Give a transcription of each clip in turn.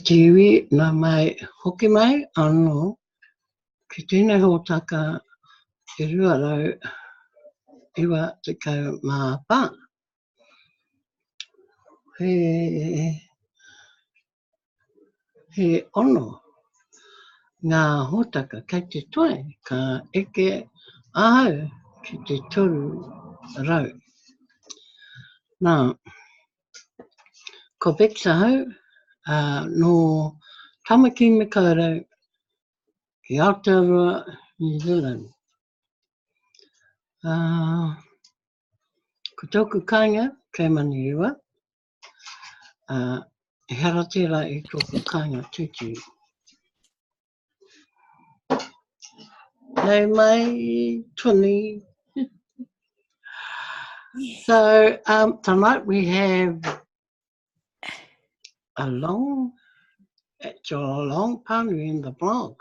te iwi nā mai hoki mai anō ki tēnei hōtaka I ruarau iwa tekau mā pā. He ono ngā hōtaka kei te toi ka eke ahau ki te toru rau. Nā, ko Bexa hau no Tamaki me kaurau ki Aotearoa, New Zealand. Ko tōku kāinga kei Manirewa. E hara tērā I tōku kāinga tutu. Nei mai, tuni. So tonight we have a long pānui in the blog.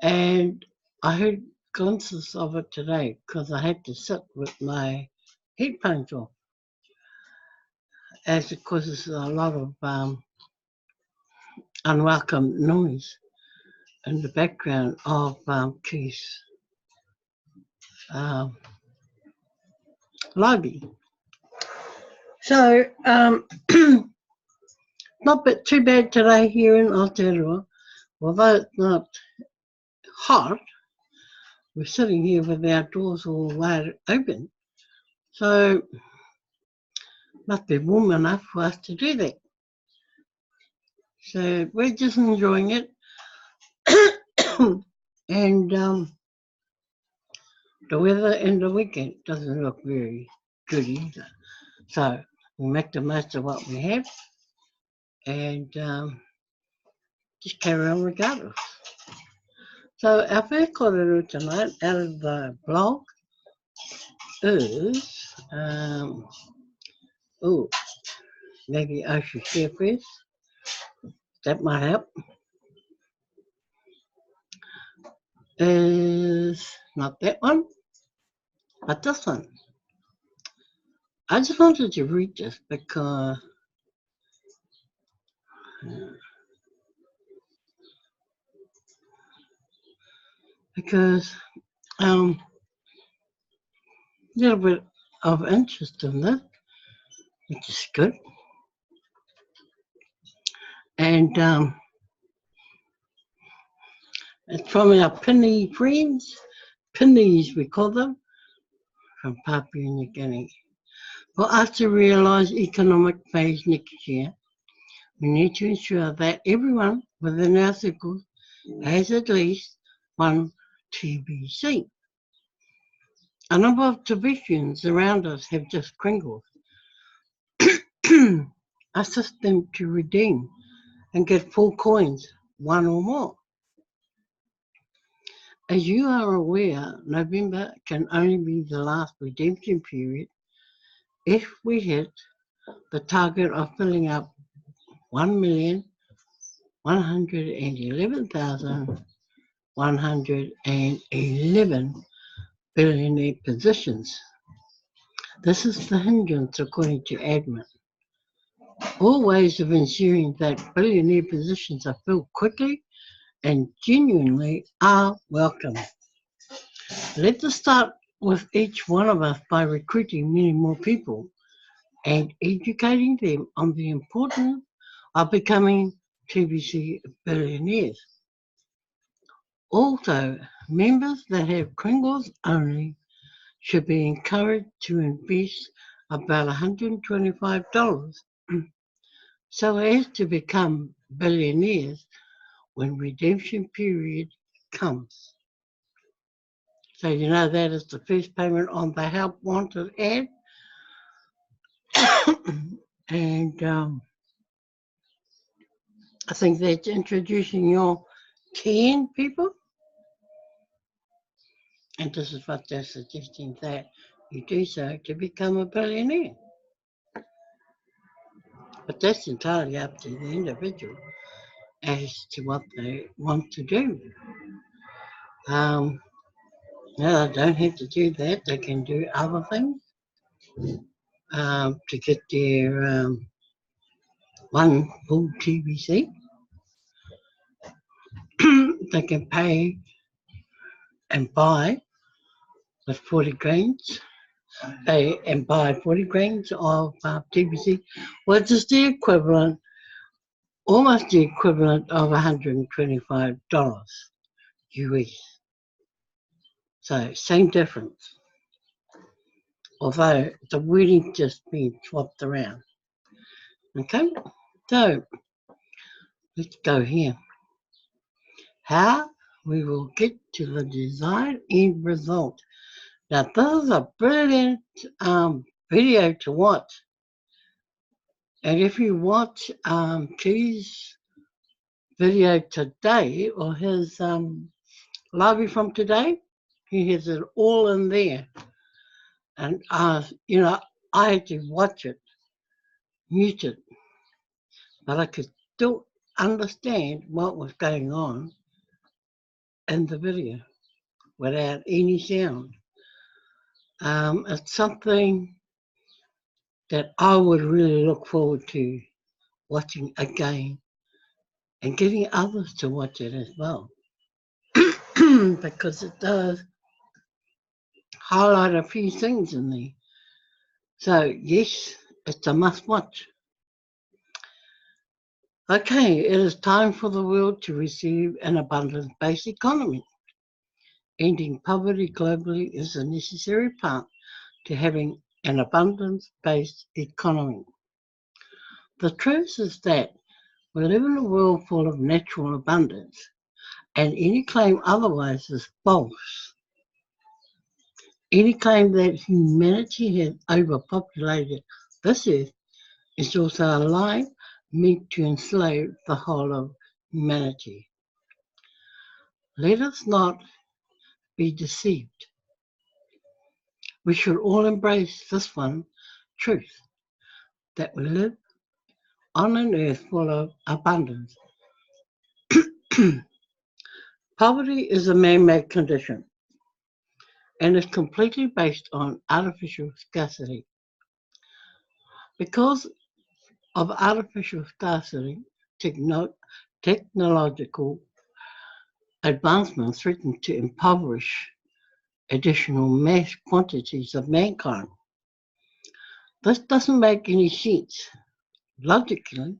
And I heard glimpses of it today because I had to sit with my headphones off, as it causes a lot of unwelcome noise in the background of Keith's Livey. So, not too bad today here in Aotearoa. Although it's not hot, we're sitting here with our doors all wide open. So, must be warm enough for us to do that. So, we're just enjoying it. And the weather in the weekend doesn't look very good either. So, we make the most of what we have and just carry on regardless. So, our first korero tonight out of the blog is, maybe I should share first. That might help. Is not that one, but this one. I just wanted to read this because a little bit of interest in this, which is good. And it's from our Pini friends, Pinis we call them, from Papua New Guinea. For us to realise economic phase next year, we need to ensure that everyone within our circles has at least one TBC. A number of Tibetan around us have just crinkled. Assist them to redeem and get full coins, one or more. As you are aware, November can only be the last redemption period if we hit the target of filling up 1,111,111 billionaire positions. This is the hindrance according to admin. All ways of ensuring that billionaire positions are filled quickly and genuinely are welcome. Let us start with each one of us by recruiting many more people and educating them on the importance of becoming TBC billionaires. Also, members that have Kringles only should be encouraged to invest about $125 so as to become billionaires when redemption period comes. So you know that is the first payment on the help wanted ad. And I think that's introducing your 10 people. And this is what they're suggesting, that you do so to become a billionaire. But that's entirely up to the individual as to what they want to do. No, they don't have to do that. They can do other things to get their one full TBC. they can pay and buy with 40 grains, pay and buy 40 grains of TBC, which is the equivalent, almost the equivalent of $125 US. So same difference, although the wording just been swapped around. Okay, so let's go here. How we will get to the desired end result. Now this is a brilliant video to watch. And if you watch Key's video today, or his Livey from today, he has it all in there. And you know, I had to watch it, mute it, but I could still understand what was going on in the video without any sound. It's something that I would really look forward to watching again and getting others to watch it as well. Because it does highlight a few things in there. So yes, it's a must watch. Okay, it is time for the world to receive an abundance-based economy. Ending poverty globally is a necessary part to having an abundance-based economy. The truth is that we live in a world full of natural abundance, and any claim otherwise is false. Any claim that humanity has overpopulated this earth is also a lie meant to enslave the whole of humanity. Let us not be deceived. We should all embrace this one truth, that we live on an earth full of abundance. Poverty is a man-made condition and is completely based on artificial scarcity. Because of artificial scarcity, technological advancements threaten to impoverish additional mass quantities of mankind. This doesn't make any sense. Logically,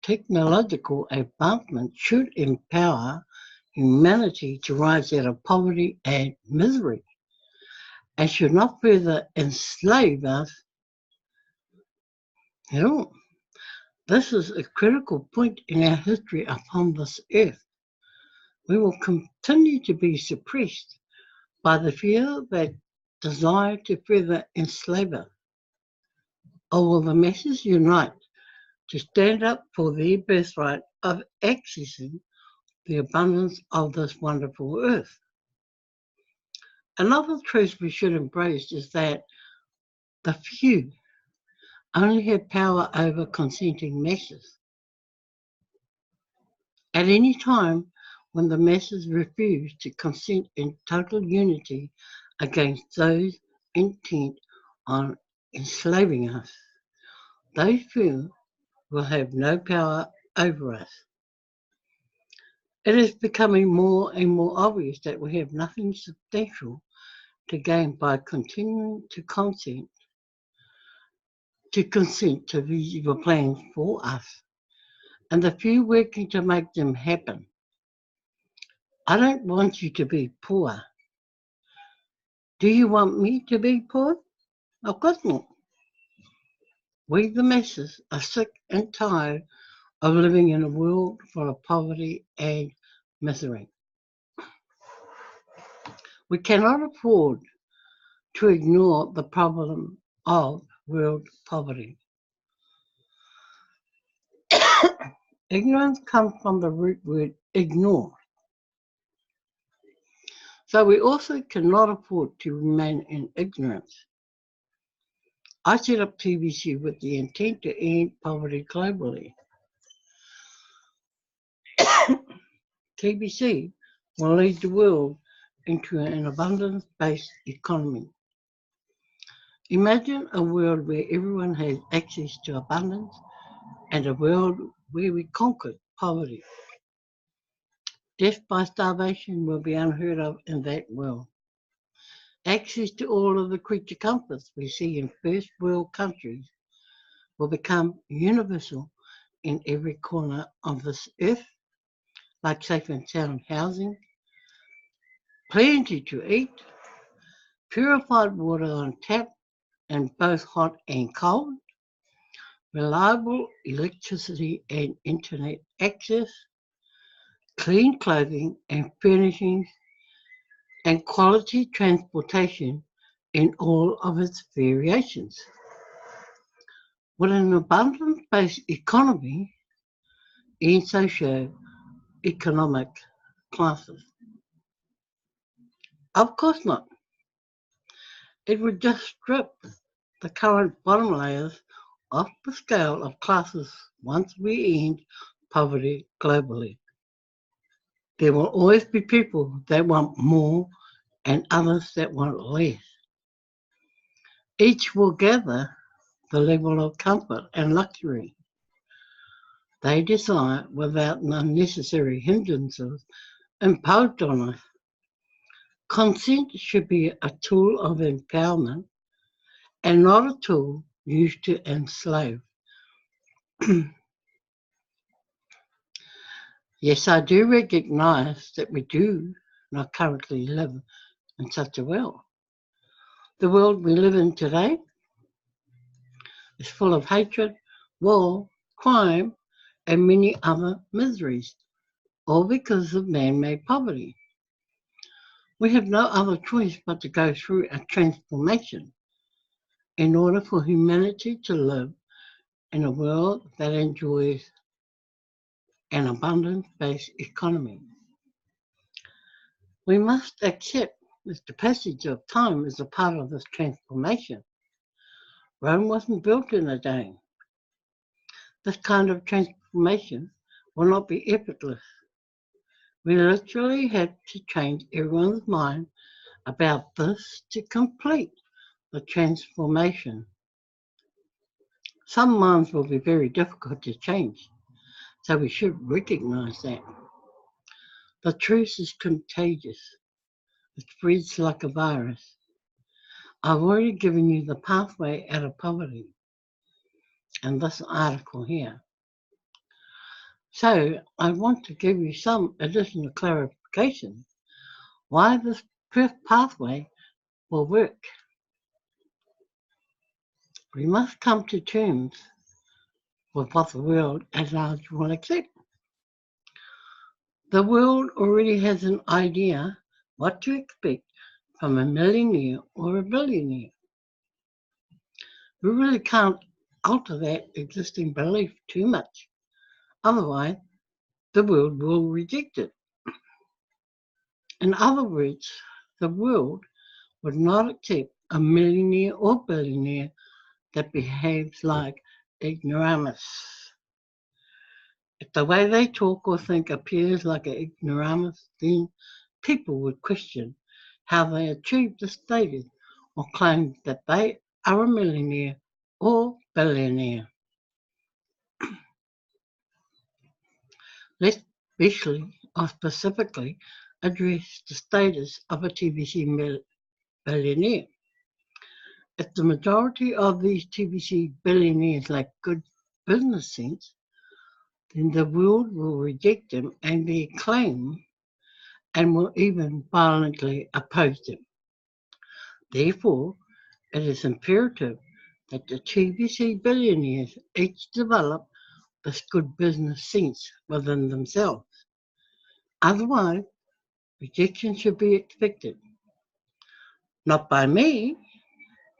technological advancement should empower humanity to rise out of poverty and misery, and should not further enslave us at all. This is a critical point in our history upon this earth. We will continue to be suppressed by the fear that desire to further enslave us. Or will the masses unite to stand up for their birthright of accessing the abundance of this wonderful earth? Another truth we should embrace is that the few only have power over consenting masses. At any time when the masses refuse to consent in total unity against those intent on enslaving us, those few will have no power over us. It is becoming more and more obvious that we have nothing substantial to gain by continuing to consent to these evil plans for us, and the few working to make them happen. I don't want you to be poor. Do you want me to be poor? Of course not. We, the masses, are sick and tired of living in a world full of poverty and misery. We cannot afford to ignore the problem of world poverty. Ignorance comes from the root word ignore. So we also cannot afford to remain in ignorance. I set up TBC with the intent to end poverty globally. TBC will lead the world into an abundance-based economy. Imagine a world where everyone has access to abundance and a world where we conquer poverty. Death by starvation will be unheard of in that world. Access to all of the creature comforts we see in first world countries will become universal in every corner of this earth, like safe and sound housing, plenty to eat, purified water on tap in both hot and cold, reliable electricity and internet access, clean clothing and furnishings, and quality transportation in all of its variations. With an abundance-based economy in socio-economic classes. Of course not. It would just strip the current bottom layers off the scale of classes once we end poverty globally. There will always be people that want more and others that want less. Each will gather the level of comfort and luxury they desire without unnecessary hindrances imposed on us. Consent should be a tool of empowerment and not a tool used to enslave. Yes, I do recognise that we do not currently live in such a world. The world we live in today is full of hatred, war, crime, and many other miseries, all because of man-made poverty. We have no other choice but to go through a transformation in order for humanity to live in a world that enjoys an abundance-based economy. We must accept that the passage of time is a part of this transformation. Rome wasn't built in a day. This kind of transformation will not be effortless. We literally have to change everyone's mind about this to complete the transformation. Some minds will be very difficult to change, so we should recognize that. The truth is contagious. It spreads like a virus. I've already given you the pathway out of poverty in this article here. So I want to give you some additional clarification why this pathway will work. We must come to terms with what the world at large will accept. The world already has an idea what to expect from a millionaire or a billionaire. We really can't alter that existing belief too much. Otherwise, the world will reject it. In other words, the world would not accept a millionaire or billionaire that behaves like ignoramus. If the way they talk or think appears like an ignoramus, then people would question how they achieved the status or claim that they are a millionaire or billionaire. Let's specifically address the status of a TBC billionaire. If the majority of these TBC billionaires lack good business sense, then the world will reject them and their claim and will even violently oppose them. Therefore, it is imperative that the TBC billionaires each develop this good business sense within themselves. Otherwise, rejection should be expected, not by me,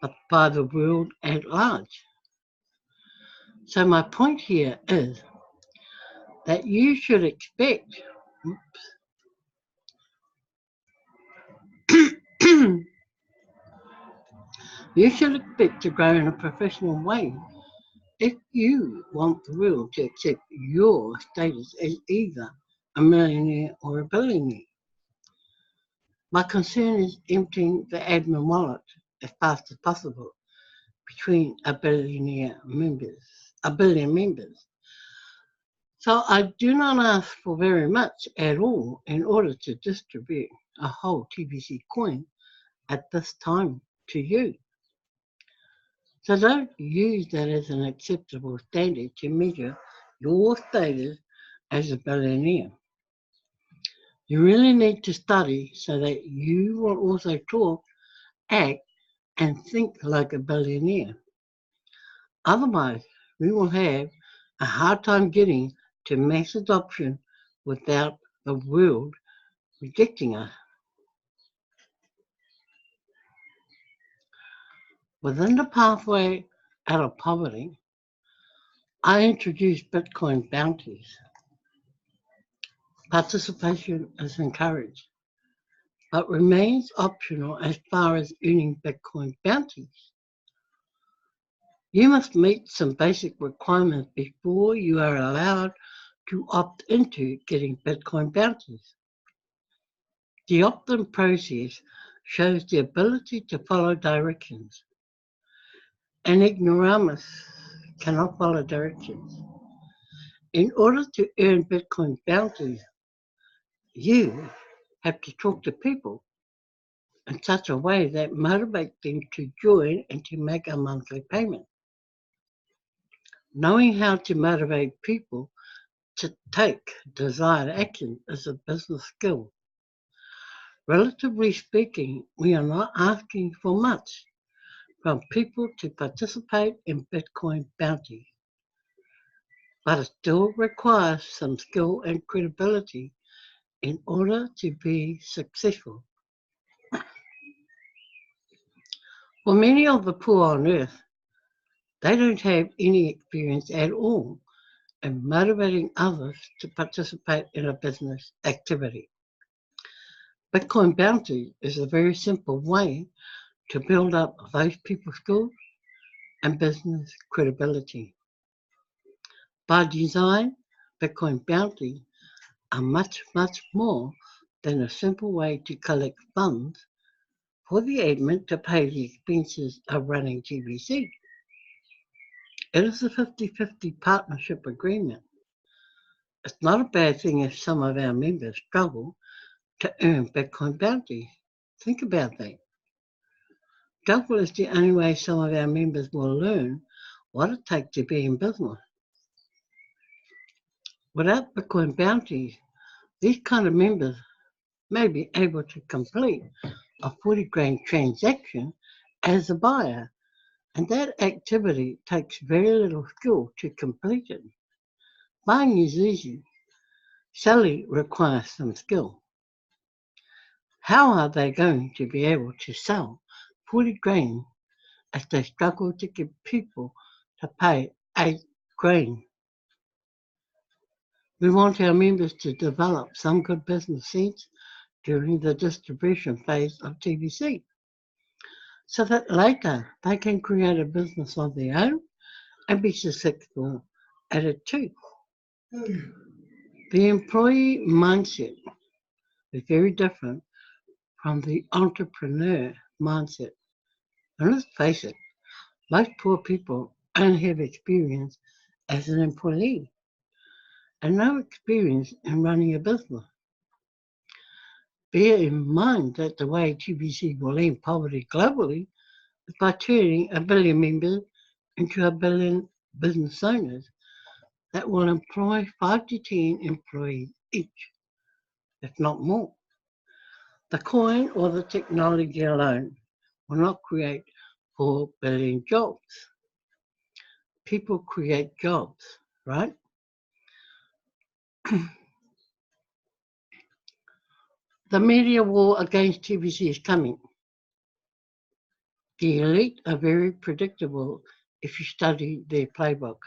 but by the world at large. So my point here is that you should expect you should expect to grow in a professional way if you want the world to accept your status as either a millionaire or a billionaire. My concern is emptying the admin wallet as fast as possible between a billion members. So I do not ask for very much at all in order to distribute a whole TBC coin at this time to you. So don't use that as an acceptable standard to measure your status as a billionaire. You really need to study so that you will also talk, act, and think like a billionaire. Otherwise, we will have a hard time getting to mass adoption without the world rejecting us. Within the pathway out of poverty, I introduced Bitcoin bounties. Participation is encouraged, but remains optional as far as earning Bitcoin bounties. You must meet some basic requirements before you are allowed to opt into getting Bitcoin bounties. The opt-in process shows the ability to follow directions. An ignoramus cannot follow directions. In order to earn Bitcoin bounties, you have to talk to people in such a way that motivates them to join and to make a monthly payment. Knowing how to motivate people to take desired action is a business skill. Relatively speaking, we are not asking for much from people to participate in Bitcoin bounty, but it still requires some skill and credibility in order to be successful. For many of the poor on earth, they don't have any experience at all in motivating others to participate in a business activity. Bitcoin bounty is a very simple way to build up those people's skills and business credibility. By design, Bitcoin bounty are much, much more than a simple way to collect funds for the admin to pay the expenses of running GBC. It is a 50-50 partnership agreement. It's not a bad thing if some of our members struggle to earn Bitcoin bounty. Think about that. Struggle is the only way some of our members will learn what it takes to be in business. Without Bitcoin bounties, these kind of members may be able to complete a 40 grand transaction as a buyer, and that activity takes very little skill to complete it. Buying is easy. Selling requires some skill. How are they going to be able to sell 40 grand as they struggle to get people to pay 8 grand? We want our members to develop some good business sense during the distribution phase of TBC, so that later they can create a business of their own and be successful at it too. The employee mindset is very different from the entrepreneur mindset. And let's face it, most poor people only have experience as an employee and no experience in running a business. Bear in mind that the way TBC will end poverty globally is by turning a billion members into a billion business owners that will employ 5 to 10 employees each, if not more. The coin or the technology alone will not create 4 billion jobs. People create jobs, right? The media war against TBC is coming. The elite are very predictable if you study their playbook.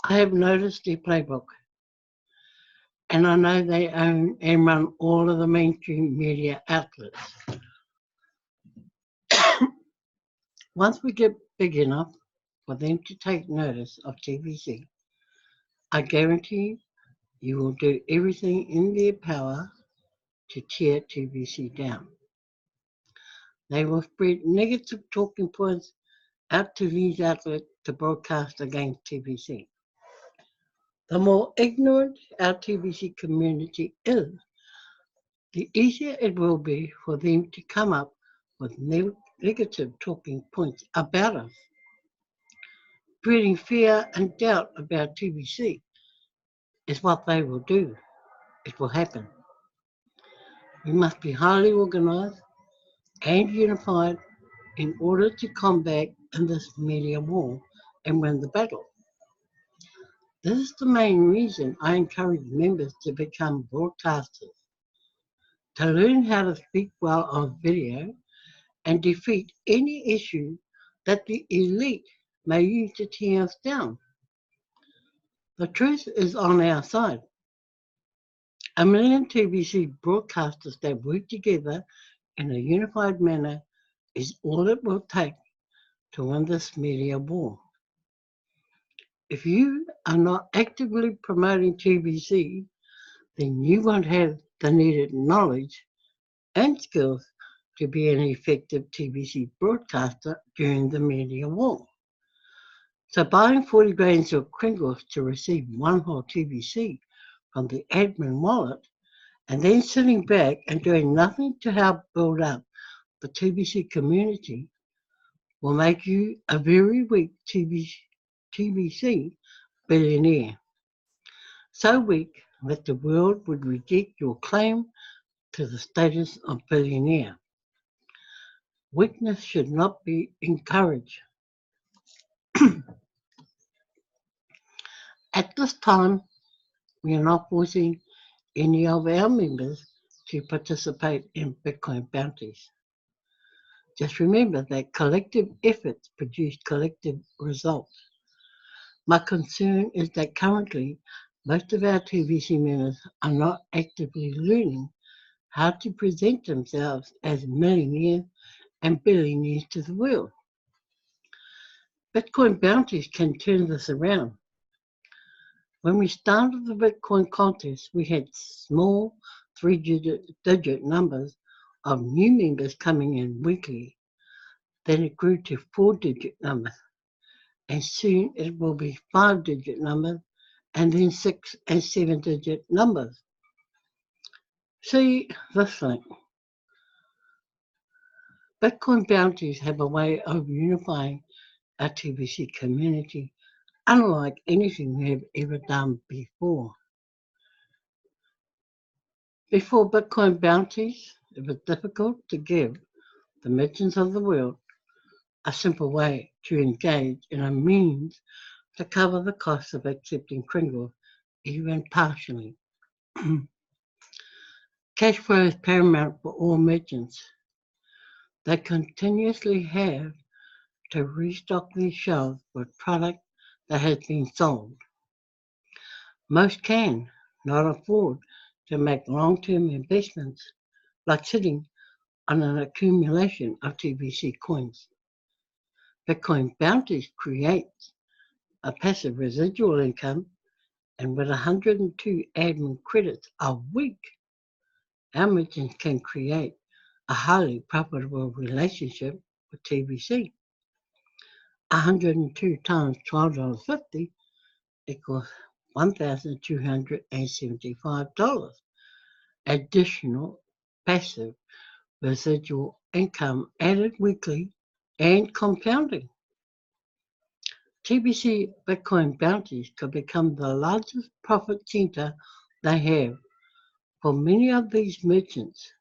I have noticed their playbook, and I know they own and run all of the mainstream media outlets. Once we get big enough for them to take notice of TBC, I guarantee you will do everything in their power to tear TBC down. They will spread negative talking points out to these outlets to broadcast against TBC. The more ignorant our TBC community is, the easier it will be for them to come up with negative talking points about us. Breeding fear and doubt about TBC is what they will do. It will happen. We must be highly organised and unified in order to combat in this media war and win the battle. This is the main reason I encourage members to become broadcasters, to learn how to speak well on video and defeat any issue that the elite may use to tear us down. The truth is on our side. A million TBC broadcasters that work together in a unified manner is all it will take to win this media war. If you are not actively promoting TBC, then you won't have the needed knowledge and skills to be an effective TBC broadcaster during the media war. So buying 40 grains of Kringles to receive one whole TBC from the admin wallet and then sitting back and doing nothing to help build up the TBC community will make you a very weak TBC billionaire. So weak that the world would reject your claim to the status of billionaire. Weakness should not be encouraged. At this time, we are not forcing any of our members to participate in Bitcoin bounties. Just remember that collective efforts produce collective results. My concern is that currently most of our TVC members are not actively learning how to present themselves as millionaires and billionaires to the world. Bitcoin bounties can turn this around. When we started the Bitcoin contest, we had small three-digit numbers of new members coming in weekly. Then it grew to four-digit numbers, and soon it will be five-digit numbers, and then six and seven-digit numbers. See this thing. Bitcoin bounties have a way of unifying our TBC community unlike anything we have ever done before. Before Bitcoin bounties, it was difficult to give the merchants of the world a simple way to engage in a means to cover the cost of accepting Kringle, even partially. Cash flow is paramount for all merchants. They continuously have to restock their shelves with product that has been sold. Most can not afford to make long-term investments like sitting on an accumulation of TBC coins. Bitcoin bounties create a passive residual income, and with 102 admin credits a week, our merchants can create a highly profitable relationship with TBC. 102 times $12.50 equals $1,275 additional passive residual income added weekly and compounding. TBC Bitcoin bounties could become the largest profit center they have for many of these merchants.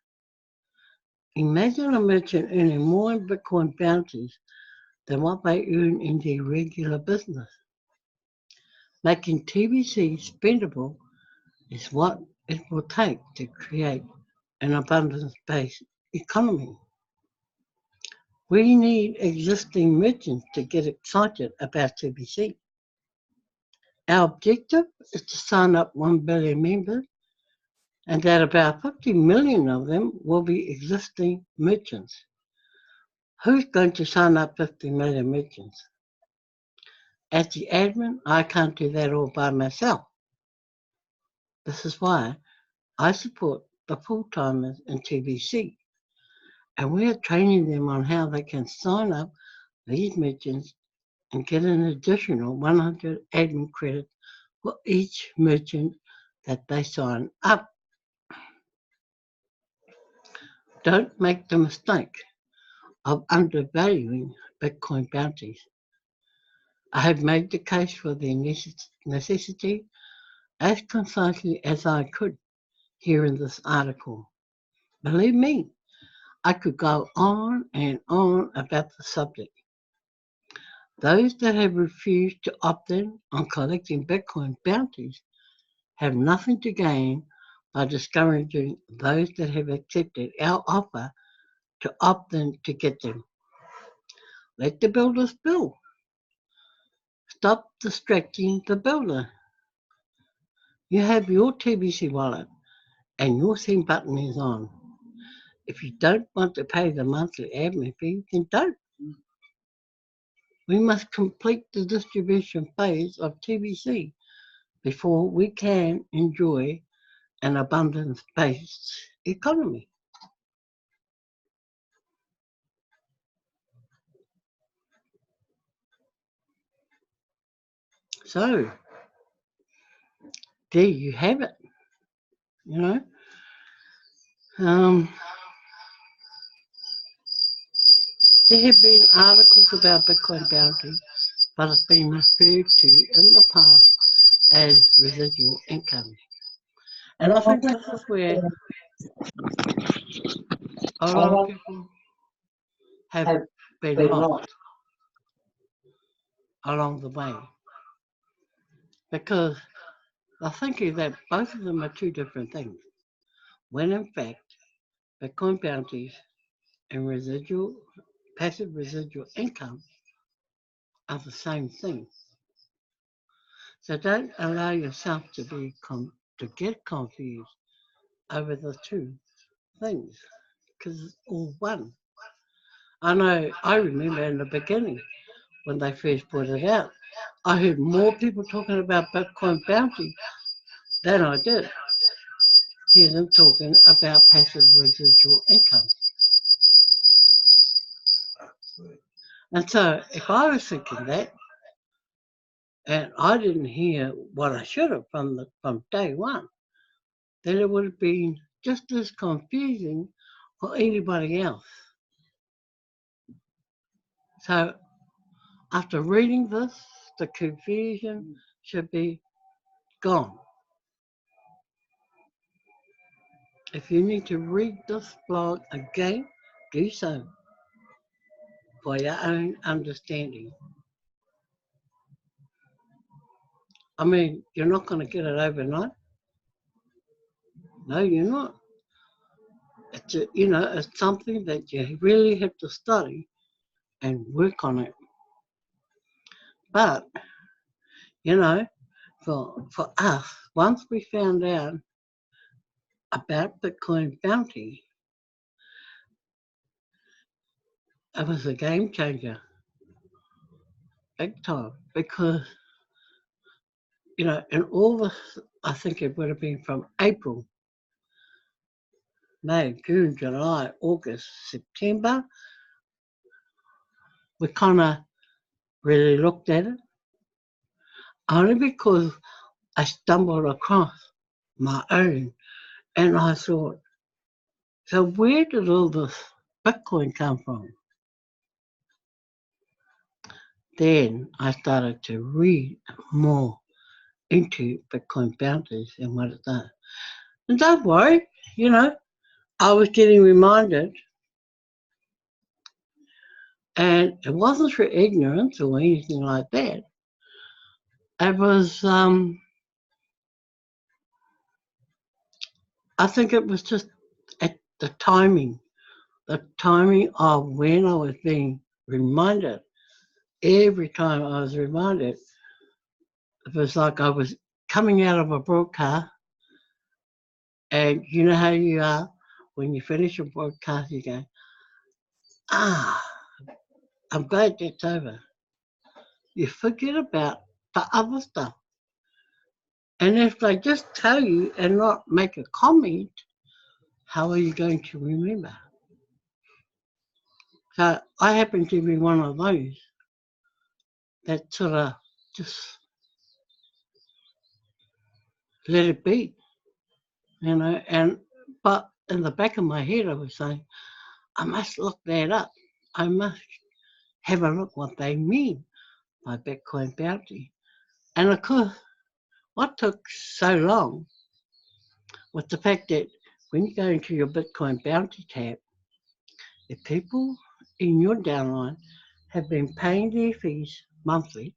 Imagine a merchant earning more in Bitcoin bounties than what they earn in their regular business. Making TBC spendable is what it will take to create an abundance-based economy. We need existing merchants to get excited about TBC. Our objective is to sign up 1 billion members, and that about 50 million of them will be existing merchants. Who's going to sign up 50 million merchants? As the admin, I can't do that all by myself. This is why I support the full-timers in TBC, and we are training them on how they can sign up these merchants and get an additional 100 admin credits for each merchant that they sign up. Don't make the mistake of undervaluing Bitcoin bounties. I have made the case for their necessity as concisely as I could here in this article. Believe me, I could go on and on about the subject. Those that have refused to opt in on collecting Bitcoin bounties have nothing to gain by discouraging those that have accepted our offer to opt in to get them. Let the builders build. Stop distracting the builder. You have your TBC wallet and your send button is on. If you don't want to pay the monthly admin fee, then don't. We must complete the distribution phase of TBC before we can enjoy an abundance-based economy. So, there you have it. You know, um, there have been articles about Bitcoin bounty, but it's been referred to in the past as residual income. And I think this is where a lot of people have been lost along the way because they're thinking that both of them are two different things, when in fact, Bitcoin bounties and passive residual income are the same thing. So don't allow yourself to get confused over the two things because it's all one. I remember in the beginning when they first put it out, I heard more people talking about Bitcoin bounty than I did hear them talking about passive residual income. And so if I was thinking that, and I didn't hear what I should have from day one, then it would have been just as confusing for anybody else. So after reading this, the confusion should be gone. If you need to read this blog again, do so for your own understanding. I mean, you're not going to get it overnight. No, you're not. It's something that you really have to study and work on it. But, you know, for us, once we found out about Bitcoin bounty, it was a game changer, big time, because, in all this, I think it would have been from April, May, June, July, August, September, we kind of really looked at it, only because I stumbled across my own and I thought, so where did all this Bitcoin come from? Then I started to read more into Bitcoin bounties and what it does. And don't worry, I was getting reminded, and it wasn't through ignorance or anything like that. It was, I think it was just at the timing of when I was being reminded. Every time I was reminded, it was like I was coming out of a broadcast, and you know how you are when you finish a broadcast, you go, ah, I'm glad that's over. You forget about the other stuff. And if they just tell you and not make a comment, how are you going to remember? So I happen to be one of those that sort of just let it be, but in the back of my head I was saying, I must look that up. I must have a look what they mean by Bitcoin bounty. And of course, what took so long was the fact that when you go into your Bitcoin bounty tab, if people in your downline have been paying their fees monthly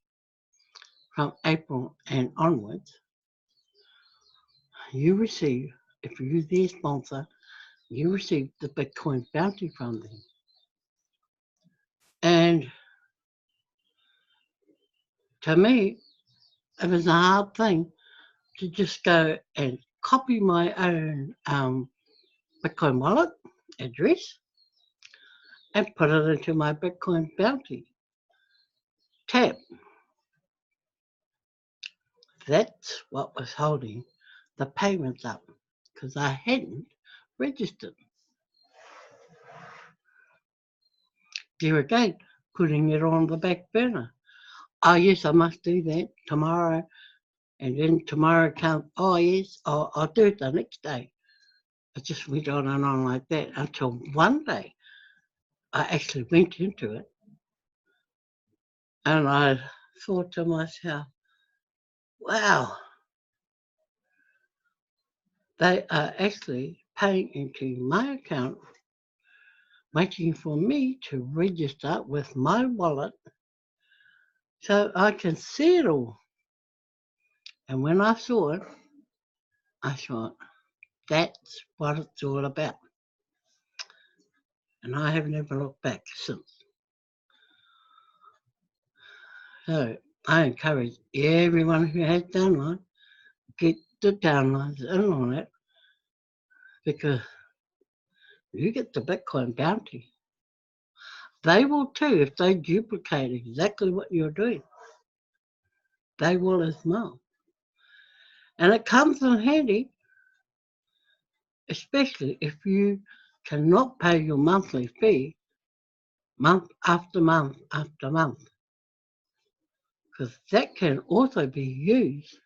from April and onwards, you receive, if you're their sponsor, you receive the Bitcoin bounty from them. And to me, it was a hard thing to just go and copy my own Bitcoin wallet address and put it into my Bitcoin bounty tab. That's what was holding the payments up, because I hadn't registered. There again, putting it on the back burner. Oh yes, I must do that tomorrow. And then tomorrow comes, oh yes, I'll do it the next day. It just went on and on like that until one day I actually went into it and I thought to myself, wow, they are actually paying into my account, waiting for me to register with my wallet so I can see it all. And when I saw it, I thought, that's what it's all about. And I have never looked back since. So I encourage everyone who has downline, get the downlines in on it, because you get the Bitcoin bounty. They will too if they duplicate exactly what you're doing. They will as well. And it comes in handy, especially if you cannot pay your monthly fee month after month after month, because that can also be used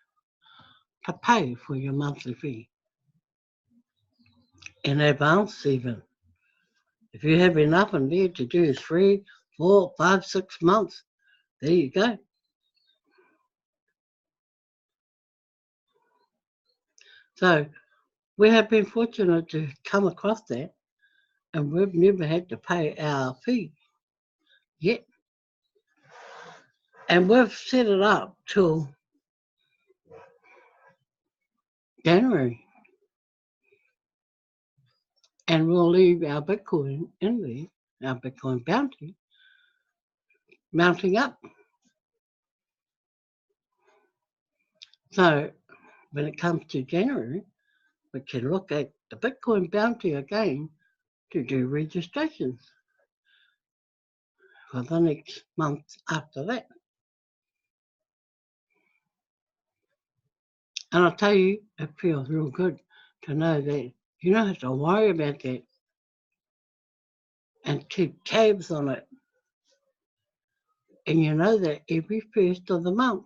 to pay for your monthly fee in advance even. If you have enough in there to do 3, 4, 5, 6 months, there you go. So we have been fortunate to come across that, and we've never had to pay our fee yet. And we've set it up till January. And we'll leave our Bitcoin in there, our Bitcoin bounty, mounting up. So when it comes to January, we can look at the Bitcoin bounty again to do registrations for the next month after that. And I'll tell you, it feels real good to know that you don't have to worry about that and keep tabs on it. And you know that every first of the month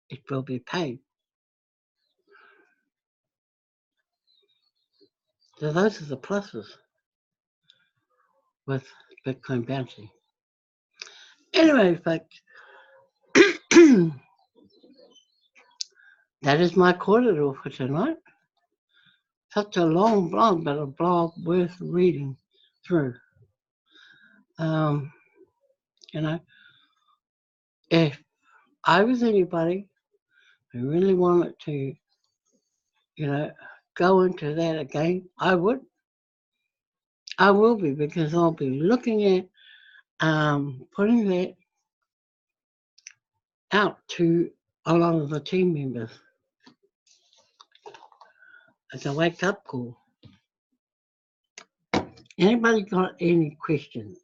it will be paid. So those are the pluses with Bitcoin bounty. Anyway, folks, that is my corridor for tonight. Such a long blog, but a blog worth reading through. You know, if I was anybody who really wanted to, go into that again, I would. I will be, because I'll be looking at putting that out to a lot of the team members as a wake-up call. Anybody got any questions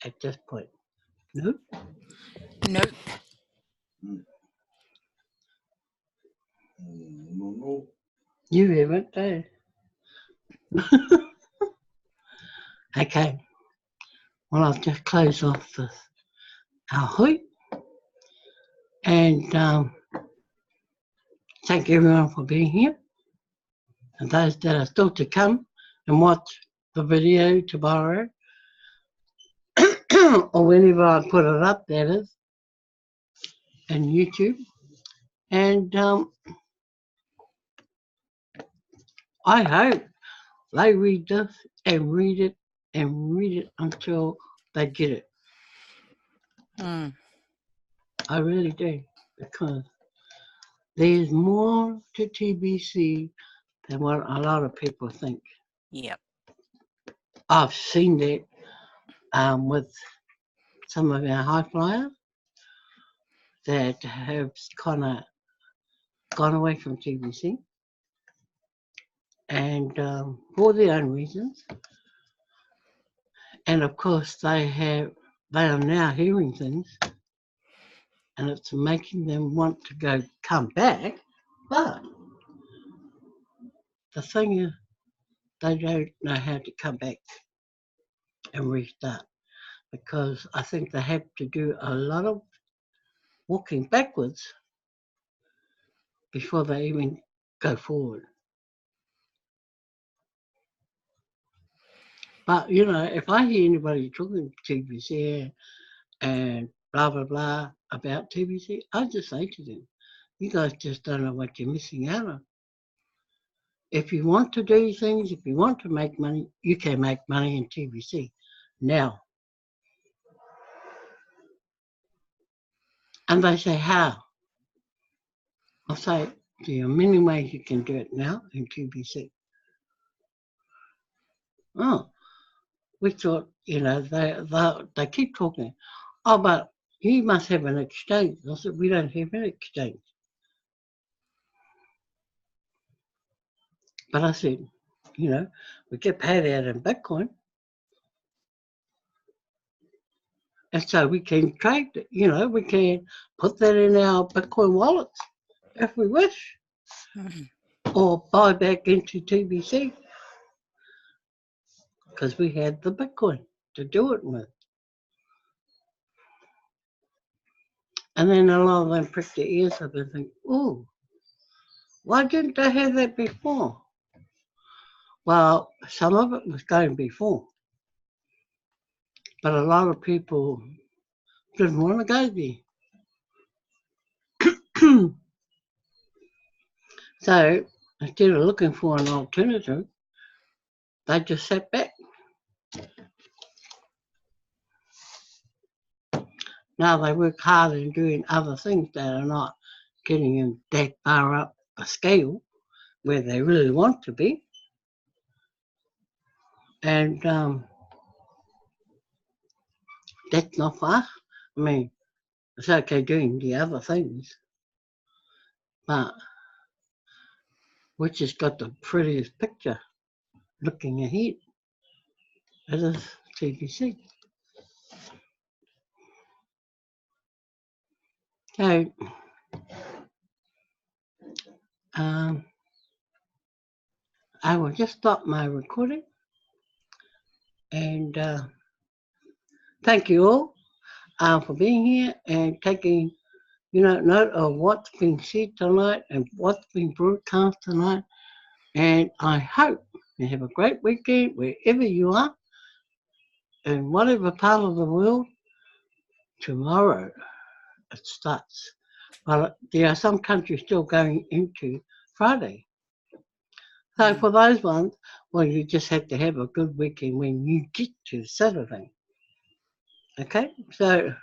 at this point? Nope. Nope. No. You haven't, eh? Okay. Well, I'll just close off this ahoi. And thank everyone for being here, and those that are still to come and watch the video tomorrow, or whenever I put it up, that is, and YouTube. And I hope they read this and read it and read it until they get it. Mm. I really do, because there's more to TBC than what a lot of people think. Yep. I've seen that with some of our high flyers that have kind of gone away from TBC, and for their own reasons. And of course, they are now hearing things, and it's making them want to come back. But the thing is, they don't know how to come back and restart, because I think they have to do a lot of walking backwards before they even go forward. But if I hear anybody talking TBC and blah blah blah about TBC, I just say to them, you guys just don't know what you're missing out on. If you want to do things, if you want to make money, you can make money in TBC now. And they say, how? I say, there are many ways you can do it now in TBC. Oh, we thought, they keep talking. Oh, but you must have an exchange. I said, we don't have an exchange. But I said, we get paid out in Bitcoin. And so we can trade, we can put that in our Bitcoin wallets if we wish, Mhm. or buy back into TBC, because we had the Bitcoin to do it with. And then a lot of them prick their ears up and think, oh, why didn't they have that before? Well, some of it was going before, but a lot of people didn't want to go there. So instead of looking for an alternative, they just sat back. Now they work hard in doing other things that are not getting them that far up a scale where they really want to be. And that's not for us. I mean, it's okay doing the other things, but we just got the prettiest picture looking ahead. It is TBC. So, I will just stop my recording, and thank you all for being here and taking note of what's been said tonight and what's been broadcast tonight. And I hope you have a great weekend wherever you are, in whatever part of the world. Tomorrow it starts. But there are some countries still going into Friday. So Mm. for those ones, well, you just have to have a good weekend when you get to Saturday. Okay? So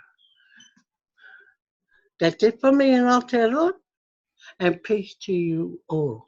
that's it for me, and I'll tell you, and peace to you all.